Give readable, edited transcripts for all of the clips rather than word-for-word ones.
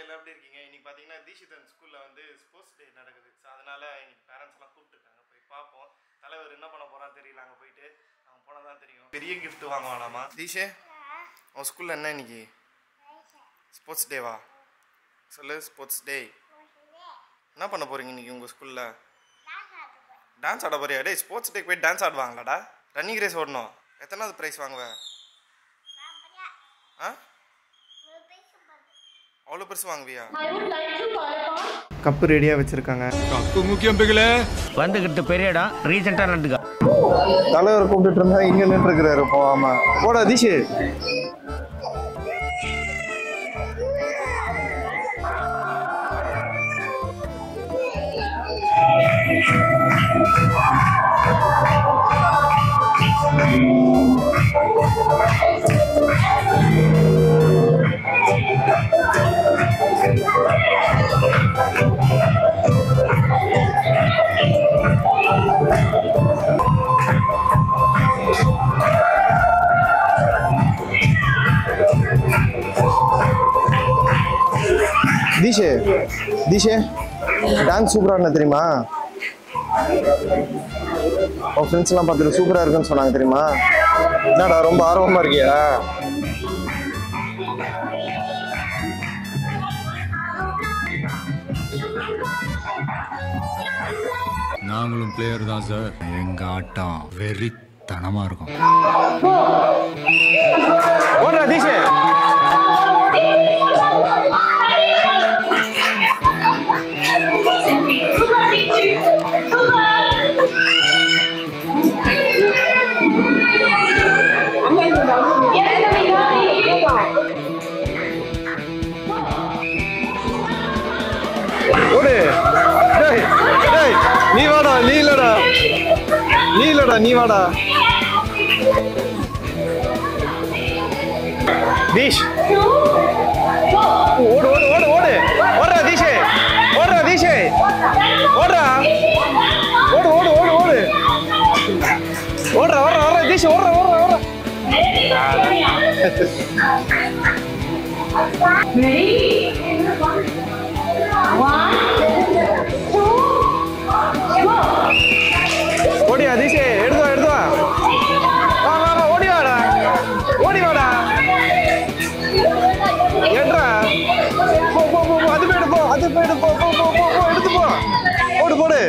எல்லாம் எப்படி இருக்கீங்க? இன்னைக்கு பார்த்தீங்கன்னா தீஷிதன் ஸ்கூலில் வந்து ஸ்போர்ட்ஸ் டே நடக்குது. ஸோ அதனால் இன்னைக்கு பேரண்ட்ஸ்லாம் கூப்பிட்டுருக்காங்க. போய் பார்ப்போம். தலைவர் என்ன பண்ண போகிறான்னு தெரியல. அங்கே போயிட்டு அவங்க போனால் தான் தெரியும். பெரிய கிஃப்ட் வாங்குவானாமா. தீஷே, உன் ஸ்கூலில் என்ன இன்னைக்கு ஸ்போர்ட்ஸ் டேவா? சொல்லு, ஸ்போர்ட்ஸ் டே. என்ன பண்ண போகிறீங்க இன்னைக்கு உங்கள் ஸ்கூலில்? டான்ஸ் ஆட போறியா? டே, ஸ்போர்ட்ஸ் டேக்கு போய் டான்ஸ் ஆடுவாங்களாடா? ரன்னிங் ரேஸ் ஓடணும். எத்தனாவது ப்ரைஸ் வாங்குவேன்? ஆ, அவ்வளோ பெருசு வாங்குவியா? கப்பு ரெடியாக வச்சுருக்காங்க. கப்பு முக்கியம் பிகலே. வந்துக்கிட்டு பெரிய இடம் ரீசெண்டாக நடந்துக்கா. தலைவர் கூப்பிட்டு இருந்தா இங்கே நின்றுருக்கிறாரு. போகாம போடா தீஷு. தீஷே, தீஷே, டான்ஸ் சூப்பராக இருந்தா தெரியுமா? உன் ஃப்ரெண்ட்ஸ் எல்லாம் பார்த்துட்டு சூப்பராக இருக்குன்னு சொன்னாங்க தெரியுமா? என்னடா ரொம்ப ஆர்வமா இருக்கியா? நாங்களும் பிளேயர் தான் சார். எங்க ஆட்டம் வெறித்தனமா இருக்கும். ஓடுறா தீஷே. ஓடு. டேய் டேய், நீ வாடா. நீ இல்லடா, நீ இல்லடா, நீ வாடா. தீஷ், ஓடு ஓடு ஓடு ஓடு. ஓடுறா தீஷே, ஓடுறா தீஷே, ஓடுறா. ஓடு ஓடு ஓடு ஓடு. ஓடுறா ஓடுறா ஓடுறா தீஷ், ஓடுறா ஓடுறா ஓடுறா. ஓடியா தீஷே, எடுத்துவா எடுத்துவா. வா வா வா, ஓடி வாடா, ஓடி வாடா. ஏட்ரா, போ போ போ, அது போயிடு போ, அது போயிடு போ போ போ போ, எடுத்து போ. ஓடு போடு.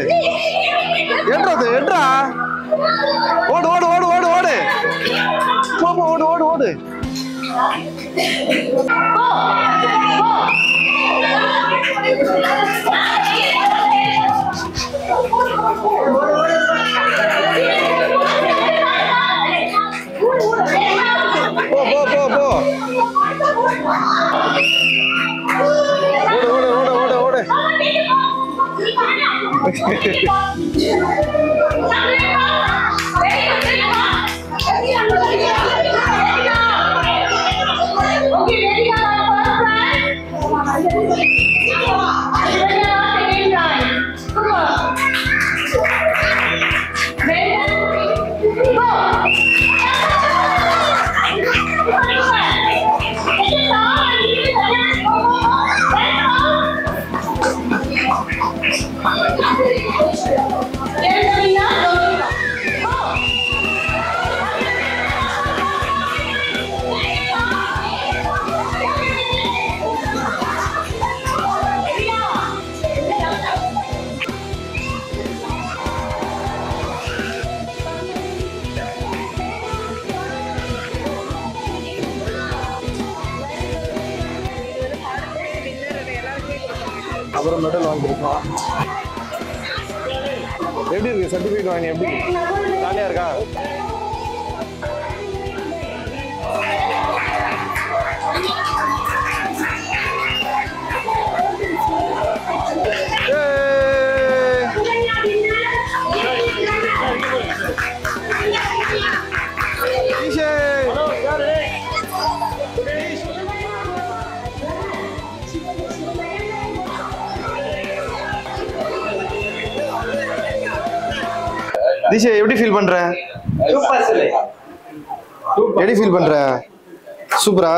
ஏட்றது ஏட்ரா. ஓடு ஓடு ஓடு ஓடு ஓடு. போ போ, ஓடு ஓடு ஓடு. போ போ போ போ. ஓடு ஓடு ஓடு ஓடு ஓடு. அப்புறம் மெடல் வாங்கியிருக்கோம். எப்படி இருக்கு சர்டிஃபிகேட் வாங்கி? எப்படி ஜாலியாக இருக்கா? தீஷே, எப்படி ஃபீல் பண்ற? எப்படி ஃபீல் பண்ற? சூப்பரா?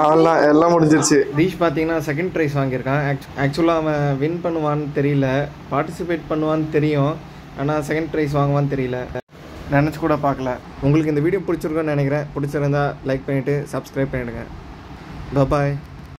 அவெல்லாம் எல்லாம் முடிஞ்சிருச்சு. தீஷ் பார்த்தீங்கன்னா செகண்ட் ப்ரைஸ் வாங்கியிருக்கான். ஆக்சுவலாக அவன் வின் பண்ணுவான்னு தெரியல, பார்ட்டிசிபேட் பண்ணுவான்னு தெரியும், ஆனால் செகண்ட் ப்ரைஸ் வாங்குவான்னு தெரியல, நினச்சி கூட பார்க்கல. உங்களுக்கு இந்த வீடியோ பிடிச்சிருக்குன்னு நினைக்கிறேன். பிடிச்சிருந்தா லைக் பண்ணிவிட்டு சப்ஸ்கிரைப் பண்ணிவிடுங்க. பாய்.